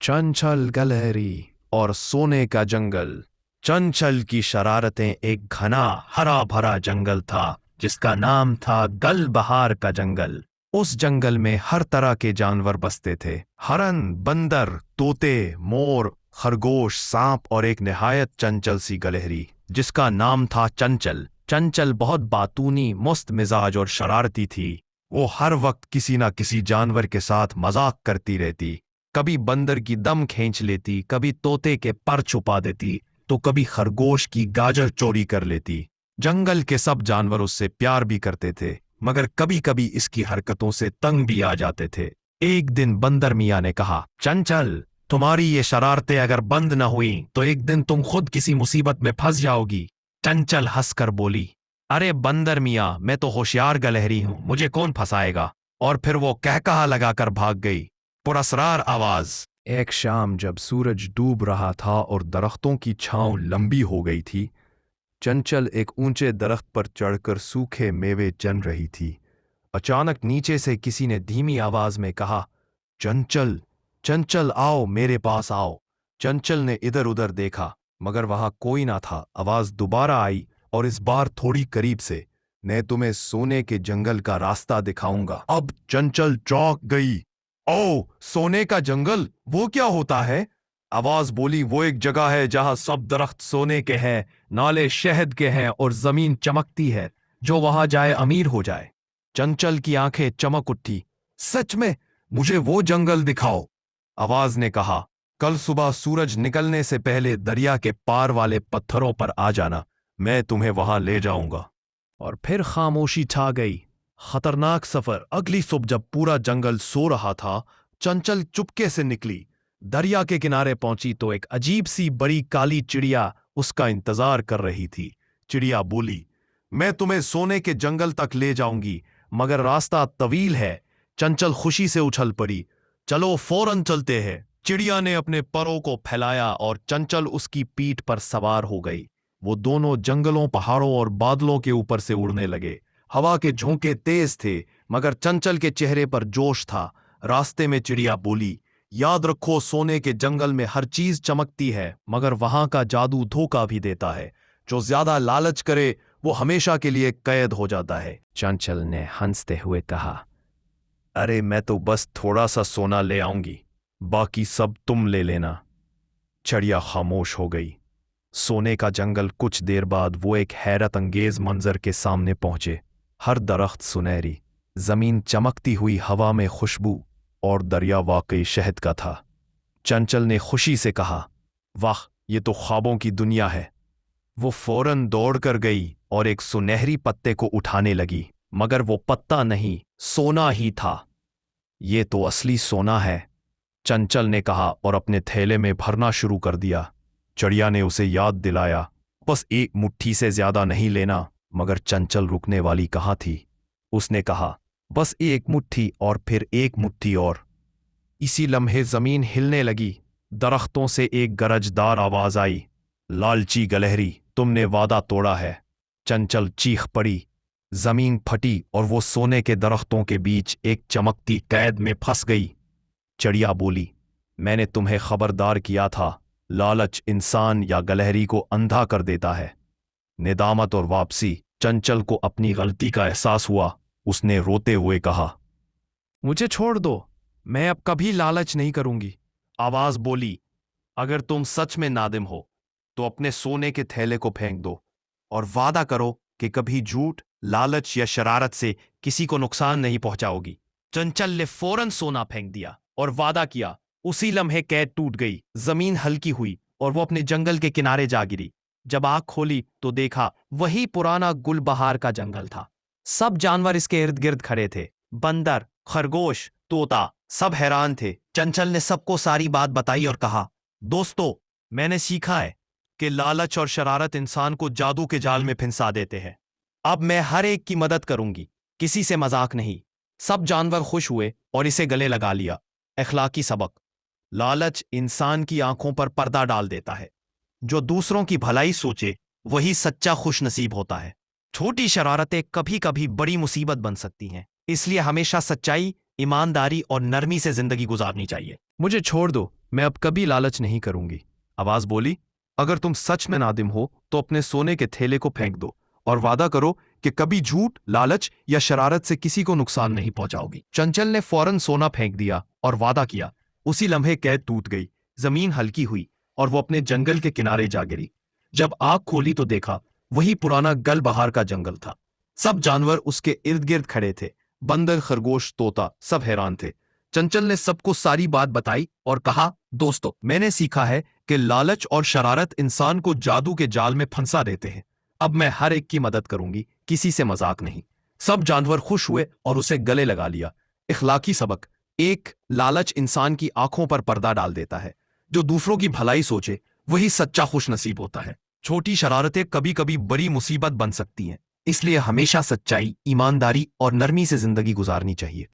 चंचल गिलहरी और सोने का जंगल। चंचल की शरारतें एक घना हरा भरा जंगल था जिसका नाम था गलबहार का जंगल। उस जंगल में हर तरह के जानवर बसते थे। हरन, बंदर, तोते, मोर, खरगोश, सांप और एक निहायत चंचल सी गिलहरी जिसका नाम था चंचल। चंचल बहुत बातूनी, मुस्त मिजाज और शरारती थी। वो हर वक्त किसी ना किसी जानवर के साथ मजाक करती रहती। कभी बंदर की दम खींच लेती, कभी तोते के पर छुपा देती, तो कभी खरगोश की गाजर चोरी कर लेती। जंगल के सब जानवर उससे प्यार भी करते थे, मगर कभी कभी इसकी हरकतों से तंग भी आ जाते थे। एक दिन बंदर मियाँ ने कहा, चंचल, तुम्हारी ये शरारतें अगर बंद न हुई तो एक दिन तुम खुद किसी मुसीबत में फंस जाओगी। चंचल हंसकर बोली, अरे बंदर मियाँ, मैं तो होशियार गिलहरी हूं, मुझे कौन फंसाएगा। और फिर वो कहकहा लगाकर भाग गई। पुरस्कार आवाज। एक शाम जब सूरज डूब रहा था और दरख्तों की छांव लंबी हो गई थी, चंचल एक ऊंचे दरख्त पर चढ़कर सूखे मेवे चन रही थी। अचानक नीचे से किसी ने धीमी आवाज में कहा, चंचल, चंचल आओ, मेरे पास आओ। चंचल ने इधर उधर देखा, मगर वहां कोई ना था। आवाज दोबारा आई और इस बार थोड़ी करीब से, मैं तुम्हें सोने के जंगल का रास्ता दिखाऊंगा। अब चंचल चौंक गई। ओ, सोने का जंगल, वो क्या होता है? आवाज बोली, वो एक जगह है जहां सब दरख्त सोने के हैं, नाले शहद के हैं और जमीन चमकती है। जो वहां जाए अमीर हो जाए। चंचल की आंखें चमक उठी। सच में? मुझे वो जंगल दिखाओ। आवाज ने कहा, कल सुबह सूरज निकलने से पहले दरिया के पार वाले पत्थरों पर आ जाना, मैं तुम्हें वहां ले जाऊंगा। और फिर खामोशी छा गई। खतरनाक सफर। अगली सुबह जब पूरा जंगल सो रहा था, चंचल चुपके से निकली। दरिया के किनारे पहुंची तो एक अजीब सी बड़ी काली चिड़िया उसका इंतजार कर रही थी। चिड़िया बोली, मैं तुम्हें सोने के जंगल तक ले जाऊंगी, मगर रास्ता तवील है। चंचल खुशी से उछल पड़ी। चलो फौरन चलते हैं। चिड़िया ने अपने परों को फैलाया और चंचल उसकी पीठ पर सवार हो गई। वो दोनों जंगलों, पहाड़ों और बादलों के ऊपर से उड़ने लगे। हवा के झोंके तेज थे, मगर चंचल के चेहरे पर जोश था। रास्ते में चिड़िया बोली, याद रखो, सोने के जंगल में हर चीज चमकती है, मगर वहां का जादू धोखा भी देता है। जो ज्यादा लालच करे वो हमेशा के लिए कैद हो जाता है। चंचल ने हंसते हुए कहा, अरे मैं तो बस थोड़ा सा सोना ले आऊंगी, बाकी सब तुम ले लेना। चिड़िया खामोश हो गई। सोने का जंगल। कुछ देर बाद वो एक हैरत अंगेज मंजर के सामने पहुंचे। हर दरख्त सुनहरी, जमीन चमकती हुई, हवा में खुशबू, और दरिया वाकई शहद का था। चंचल ने खुशी से कहा, वाह, ये तो ख्वाबों की दुनिया है। वो फौरन दौड़कर गई और एक सुनहरी पत्ते को उठाने लगी, मगर वो पत्ता नहीं, सोना ही था। ये तो असली सोना है, चंचल ने कहा और अपने थैले में भरना शुरू कर दिया। चिड़िया ने उसे याद दिलाया, बस एक मुट्ठी से ज्यादा नहीं लेना, मगर चंचल रुकने वाली कहाँ थी। उसने कहा, बस एक मुट्ठी और फिर एक मुट्ठी और। इसी लम्हे जमीन हिलने लगी। दरख्तों से एक गरजदार आवाज आई, लालची गिलहरी, तुमने वादा तोड़ा है। चंचल चीख पड़ी। जमीन फटी और वो सोने के दरख्तों के बीच एक चमकती कैद में फंस गई। चिड़िया बोली, मैंने तुम्हें खबरदार किया था, लालच इंसान या गिलहरी को अंधा कर देता है। निदामत और वापसी। चंचल को अपनी गलती का एहसास हुआ। उसने रोते हुए कहा, मुझे छोड़ दो, मैं अब कभी लालच नहीं करूंगी। आवाज बोली, अगर तुम सच में नादिम हो तो अपने सोने के थैले को फेंक दो और वादा करो कि कभी झूठ, लालच या शरारत से किसी को नुकसान नहीं पहुंचाओगी। चंचल ने फौरन सोना फेंक दिया और वादा किया। उसी लम्हे कैद टूट गई, जमीन हल्की हुई और वो अपने जंगल के किनारे जा गिरी। जब आंख खोली तो देखा वही पुराना गुलबहार का जंगल था। सब जानवर इसके इर्द गिर्द खड़े थे। बंदर, खरगोश, तोता, सब हैरान थे। चंचल ने सबको सारी बात बताई और कहा, दोस्तों, मैंने सीखा है कि लालच और शरारत इंसान को जादू के जाल में फंसा देते हैं। अब मैं हर एक की मदद करूंगी, किसी से मजाक नहीं। सब जानवर खुश हुए और इसे गले लगा लिया। अखलाकी सबक। लालच इंसान की आंखों पर पर्दा डाल देता है। जो दूसरों की भलाई सोचे वही सच्चा खुश नसीब होता है। छोटी शरारतें कभी कभी बड़ी मुसीबत बन सकती हैं, इसलिए हमेशा सच्चाई, ईमानदारी और नरमी से जिंदगी गुजारनी चाहिए। मुझे छोड़ दो, मैं अब कभी लालच नहीं करूंगी। आवाज बोली, अगर तुम सच में नादिम हो तो अपने सोने के थैले को फेंक दो और वादा करो कि कभी झूठ, लालच या शरारत से किसी को नुकसान नहीं पहुंचाओगी। चंचल ने फौरन सोना फेंक दिया और वादा किया। उसी लम्हे कैद टूट गई, जमीन हल्की हुई और वो अपने जंगल के किनारे जा गिरी। जब आंख खोली तो देखा वही पुराना गलबहार का जंगल था। सब जानवर उसके इर्द गिर्द खड़े थे। बंदर, खरगोश, तोता सब हैरान थे। चंचल ने सबको सारी बात बताई और कहा, दोस्तों, मैंने सीखा है कि लालच और शरारत इंसान को जादू के जाल में फंसा देते हैं। अब मैं हर एक की मदद करूंगी, किसी से मजाक नहीं। सब जानवर खुश हुए और उसे गले लगा लिया। इखलाकी सबक: एक, लालच इंसान की आंखों पर पर्दा डाल देता है। जो दूसरों की भलाई सोचे वही सच्चा खुश नसीब होता है। छोटी शरारतें कभी कभी बड़ी मुसीबत बन सकती हैं, इसलिए हमेशा सच्चाई, ईमानदारी और नरमी से जिंदगी गुजारनी चाहिए।